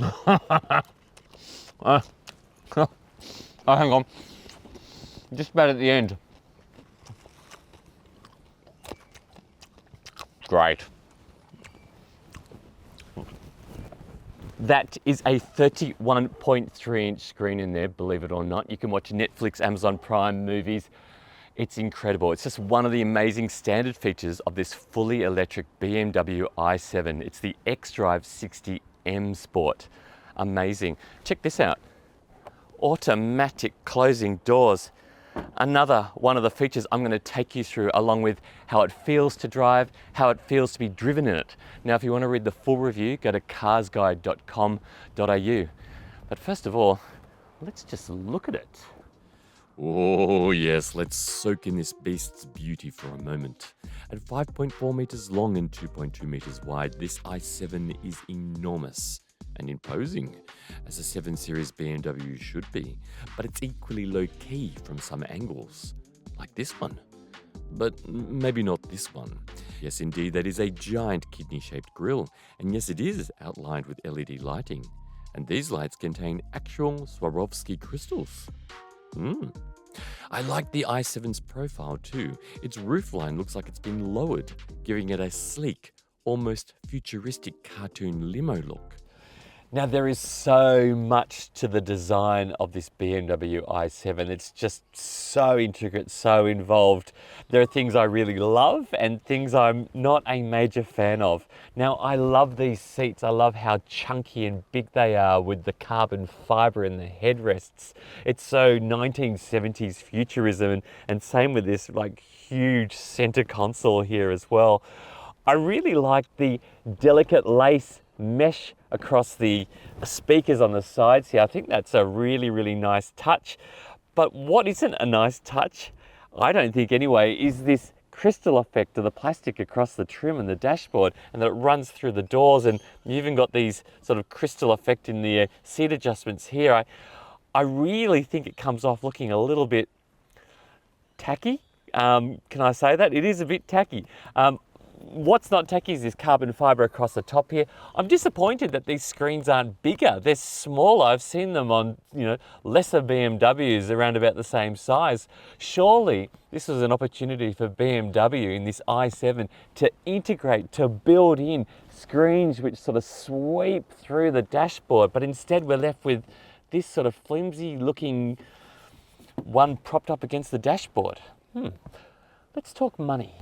Oh, hang on. Just about at the end. Great. That is a 31.3 inch screen in there, believe it or not. You can watch Netflix, Amazon Prime movies. It's incredible. It's just one of the amazing standard features of this fully electric BMW i7. It's the eDrive60 M Sport. Amazing. Check this out. Automatic closing doors. Another one of the features I'm going to take you through, along with how it feels to drive, how it feels to be driven in it. Now, if you want to read the full review, go to carsguide.com.au. But first of all, let's just look at it. Oh yes, let's soak in this beast's beauty for a moment. At 5.4 meters long and 2.2 meters wide, this i7 is enormous and imposing, as a 7 Series BMW should be, but it's equally low-key from some angles, like this one. But maybe not this one. Yes, indeed, that is a giant kidney-shaped grille, and yes, it is outlined with LED lighting, and these lights contain actual Swarovski crystals. I like the i7's profile too. Its roofline looks like it's been lowered, giving it a sleek, almost futuristic cartoon limo look. Now, there is so much to the design of this BMW i7. It's just so intricate, so involved. There are things I really love and things I'm not a major fan of. Now, I love these seats. I love how chunky and big they are with the carbon fiber in the headrests. It's so 1970s futurism, and same with this like huge center console here as well. I really like the delicate lace mesh across the speakers on the sides here. I think that's a really, really nice touch. But what isn't a nice touch, I don't think anyway, is this crystal effect of the plastic across the trim and the dashboard, and that it runs through the doors, and you even got these sort of crystal effect in the seat adjustments here. I really think it comes off looking a little bit tacky. Can I say that? It is a bit tacky. What's not tacky is this carbon fiber across the top here. I'm disappointed that these screens aren't bigger. They're smaller. I've seen them on, lesser BMWs around about the same size. Surely this was an opportunity for BMW in this i7 to integrate, to build in screens which sort of sweep through the dashboard, but instead we're left with this sort of flimsy looking one propped up against the dashboard. Let's talk money.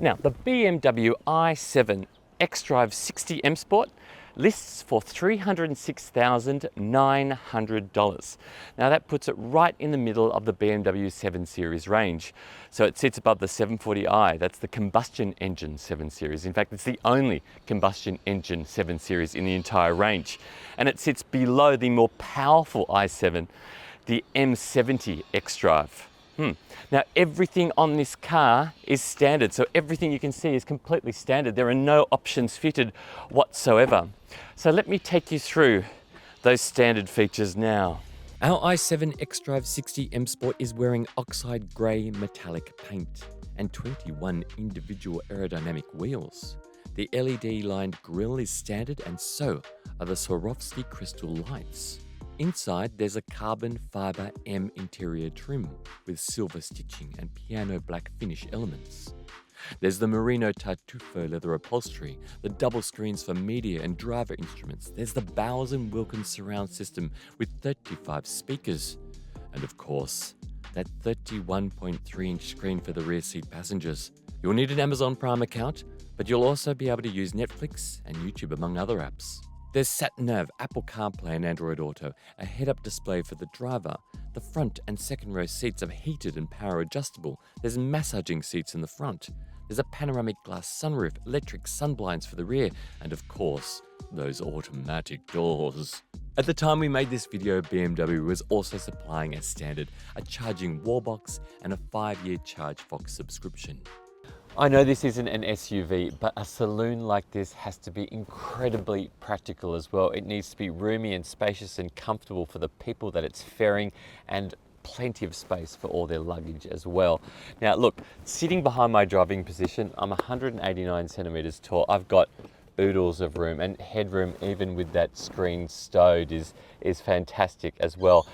Now, the BMW i7 eDrive60 M Sport lists for $306,900. Now that puts it right in the middle of the BMW 7 Series range. So it sits above the 740i, that's the combustion engine 7 Series. In fact, it's the only combustion engine 7 Series in the entire range. And it sits below the more powerful i7, the M70 xDrive. Now, everything on this car is standard, so everything you can see is completely standard. There are no options fitted whatsoever. So let me take you through those standard features now. Our i7 eDrive60 M Sport is wearing oxide grey metallic paint and 21 individual aerodynamic wheels. The LED-lined grille is standard, and so are the Swarovski crystal lights. Inside, there's a carbon fiber M interior trim with silver stitching and piano black finish elements. There's the merino tartufo leather upholstery, the double screens for media and driver instruments. There's the Bowers & Wilkins surround system with 35 speakers. And of course, that 31.3-inch screen for the rear seat passengers. You'll need an Amazon Prime account, but you'll also be able to use Netflix and YouTube among other apps. There's sat-nav, Apple CarPlay and Android Auto, a head-up display for the driver. The front and second row seats are heated and power adjustable. There's massaging seats in the front. There's a panoramic glass sunroof, electric sunblinds for the rear, and of course, those automatic doors. At the time we made this video, BMW was also supplying as standard a charging wall box and a 5-year ChargeFox subscription. I know this isn't an SUV, but a saloon like this has to be incredibly practical as well. It needs to be roomy and spacious and comfortable for the people that it's ferrying, and plenty of space for all their luggage as well. Now look, sitting behind my driving position, I'm 189 centimeters tall. I've got oodles of room, and headroom, even with that screen stowed, is fantastic as well.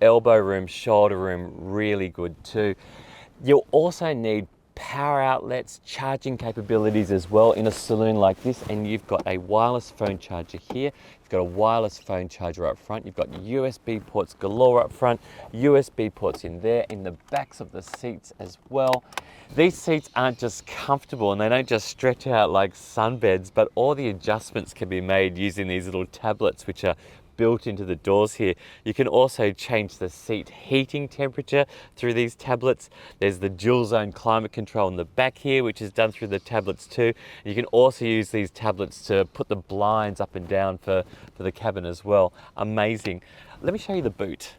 Elbow room, shoulder room, really good too. You'll also need power outlets, charging capabilities as well in a saloon like this, and you've got a wireless phone charger here, you've got a wireless phone charger up front, you've got USB ports galore up front, USB ports in there, in the backs of the seats as well. These seats aren't just comfortable and they don't just stretch out like sunbeds, but all the adjustments can be made using these little tablets which are built into the doors here. You can also change the seat heating temperature through these tablets. There's the dual zone climate control in the back here, which is done through the tablets too. You can also use these tablets to put the blinds up and down for the cabin as well. Amazing. Let me show you the boot.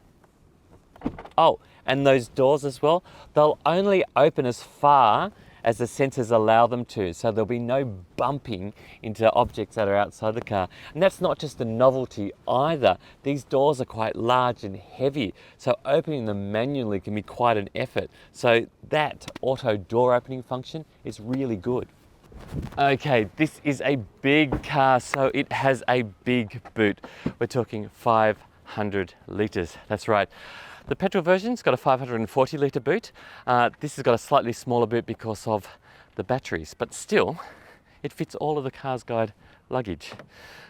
Oh, and those doors as well, they'll only open as far as the sensors allow them to, so there'll be no bumping into objects that are outside the car. And that's not just a novelty either. These doors are quite large and heavy, so opening them manually can be quite an effort. So that auto door opening function is really good. Okay, this is a big car, so it has a big boot. We're talking 500 litres, that's right. The petrol version's got a 540 litre boot. This has got a slightly smaller boot because of the batteries, but still, it fits all of the CarsGuide luggage.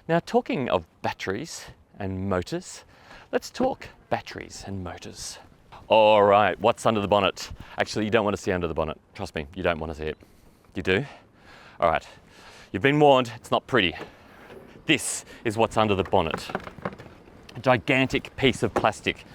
Now, talking of batteries and motors, let's talk batteries and motors. All right, what's under the bonnet? Actually, you don't want to see under the bonnet. Trust me, you don't want to see it. You do? All right, you've been warned, it's not pretty. This is what's under the bonnet. A gigantic piece of plastic.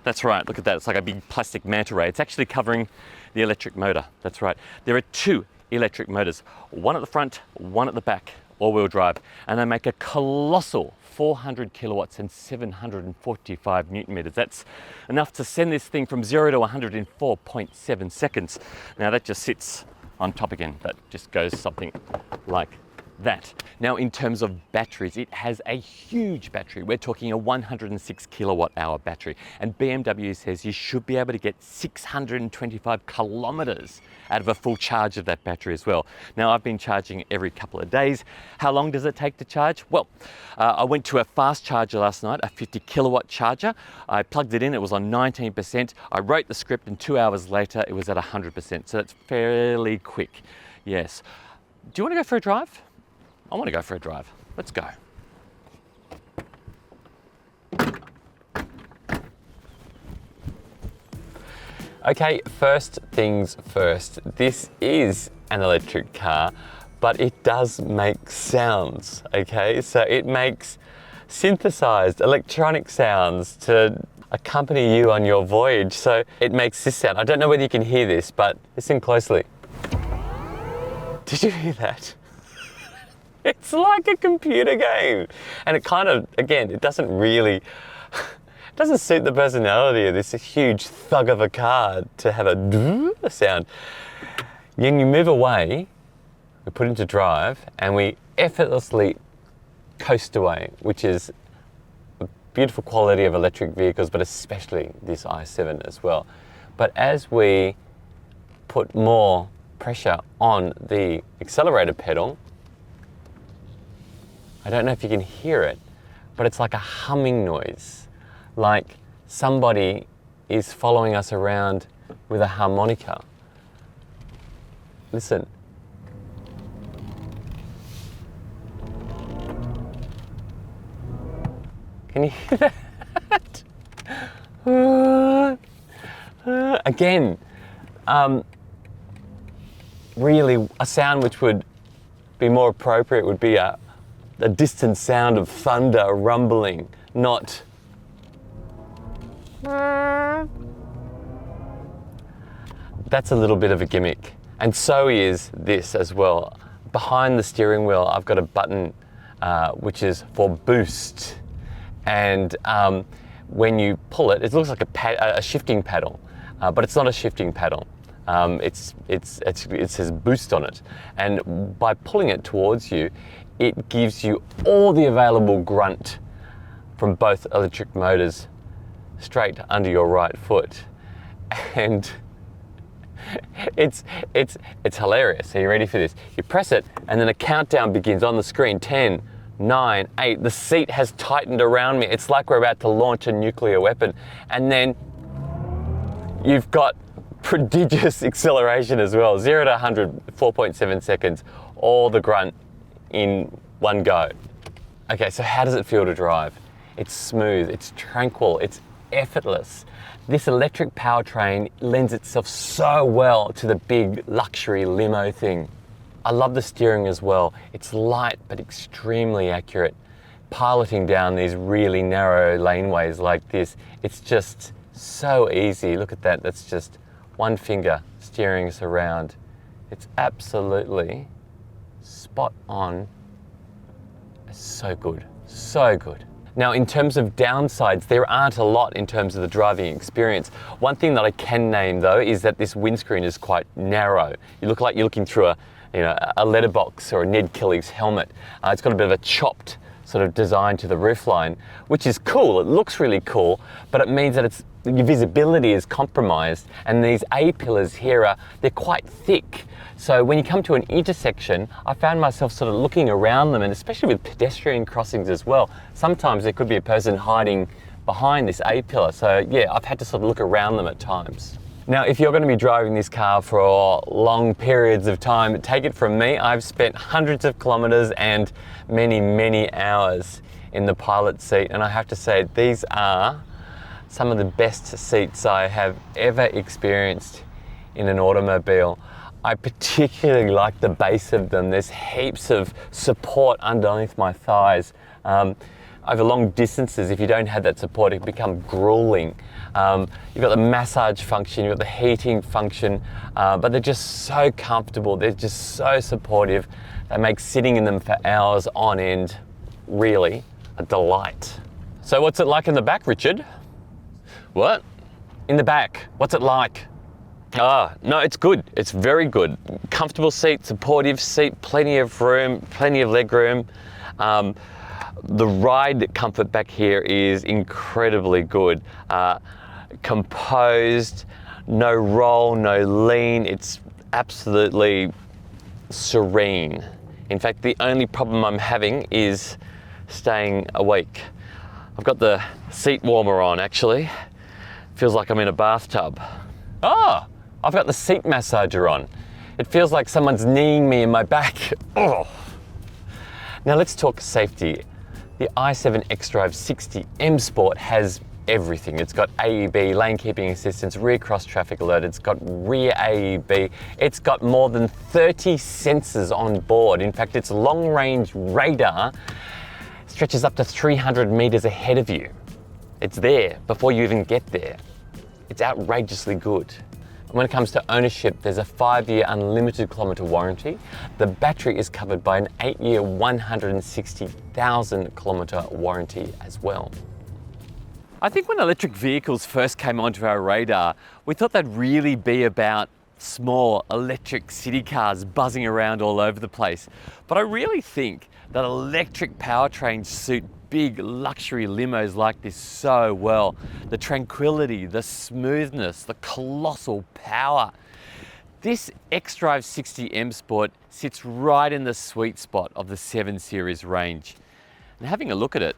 That's right, look at that, it's like a big plastic manta ray. It's actually covering the electric motor, that's right. There are two electric motors, one at the front, one at the back, all-wheel drive, and they make a colossal 400 kilowatts and 745 newton meters. That's enough to send this thing from 0 to 100 in 4.7 seconds. Now that just sits on top again, that just goes something like that. Now, in terms of batteries, it has a huge battery. We're talking a 106 kilowatt hour battery, and BMW says you should be able to get 625 kilometers out of a full charge of that battery as well. Now, I've been charging every couple of days. How long does it take to charge? Well, I went to a fast charger last night, a 50 kilowatt charger. I plugged it in, it was on 19%. I wrote the script, and 2 hours later, it was at 100%. So that's fairly quick, yes. Do you want to go for a drive? I want to go for a drive. Let's go. Okay, first things first. This is an electric car, but it does make sounds, okay? So it makes synthesized electronic sounds to accompany you on your voyage. So it makes this sound. I don't know whether you can hear this, but listen closely. Did you hear that? It's like a computer game. And it kind of, again, it doesn't suit the personality of this huge thug of a car to have a sound. When you move away, we put into drive and we effortlessly coast away, which is a beautiful quality of electric vehicles, but especially this i7 as well. But as we put more pressure on the accelerator pedal, I don't know if you can hear it, but it's like a humming noise, like somebody is following us around with a harmonica. Listen. Can you hear that? Again, really a sound which would be more appropriate would be a distant sound of thunder rumbling, not that's a little bit of a gimmick. And so is this as well. Behind the steering wheel, I've got a button which is for boost. And when you pull it, it looks like a shifting paddle, but it's not a shifting paddle. It says boost on it. And by pulling it towards you, it gives you all the available grunt from both electric motors straight under your right foot. And It's hilarious. Are you ready for this? You press it and then a countdown begins on the screen. 10, 9, 8. The seat has tightened around me. It's like we're about to launch a nuclear weapon. And then you've got prodigious acceleration as well. 0 to 100, 4.7 seconds, all the grunt in one go. Okay, so how does it feel to drive? It's smooth, it's tranquil, it's effortless. This electric powertrain lends itself so well to the big luxury limo thing. I love the steering as well. It's light but extremely accurate. Piloting down these really narrow laneways like this, it's just so easy. Look at that, that's just one finger steering us around. It's absolutely spot on. So good, so good. Now, in terms of downsides, there aren't a lot in terms of the driving experience. One thing that I can name though is that this windscreen is quite narrow. You look like you're looking through a letterbox or a Ned Kelly's helmet. It's got a bit of a chopped sort of design to the roofline, which is cool. It looks really cool, but it means that your visibility is compromised, and these A-pillars here they're quite thick. So when you come to an intersection, I found myself sort of looking around them, and especially with pedestrian crossings as well, sometimes there could be a person hiding behind this A-pillar. So yeah, I've had to sort of look around them at times. Now, if you're going to be driving this car for long periods of time, take it from me, I've spent hundreds of kilometers and many hours in the pilot seat, and I have to say these are some of the best seats I have ever experienced in an automobile. I particularly like the base of them. There's heaps of support underneath my thighs. Over long distances, if you don't have that support, it can become grueling. You've got the massage function, you've got the heating function, but they're just so comfortable. They're just so supportive. They make sitting in them for hours on end really a delight. So what's it like in the back, Richard? What? In the back, what's it like? No, it's good. It's very good. Comfortable seat, supportive seat, plenty of room, plenty of leg room. The ride comfort back here is incredibly good. Composed, no roll, no lean. It's absolutely serene. In fact, the only problem I'm having is staying awake. I've got the seat warmer on actually. Feels like I'm in a bathtub. Oh, I've got the seat massager on. It feels like someone's kneeing me in my back. Oh. Now let's talk safety. The i7 xDrive60 M Sport has everything. It's got AEB, lane keeping assistance, rear cross traffic alert, it's got rear AEB, it's got more than 30 sensors on board. In fact, its long range radar stretches up to 300 meters ahead of you. It's there before you even get there. It's outrageously good. When it comes to ownership, there's a 5-year unlimited kilometer warranty. The battery is covered by an 8-year, 160,000 kilometer warranty as well. I think when electric vehicles first came onto our radar, we thought they'd really be about small electric city cars buzzing around all over the place. But I really think that electric powertrains suit big luxury limos like this so well. The tranquility, the smoothness, the colossal power. This xDrive60 M Sport sits right in the sweet spot of the 7 Series range. And having a look at it,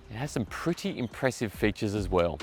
it has some pretty impressive features as well.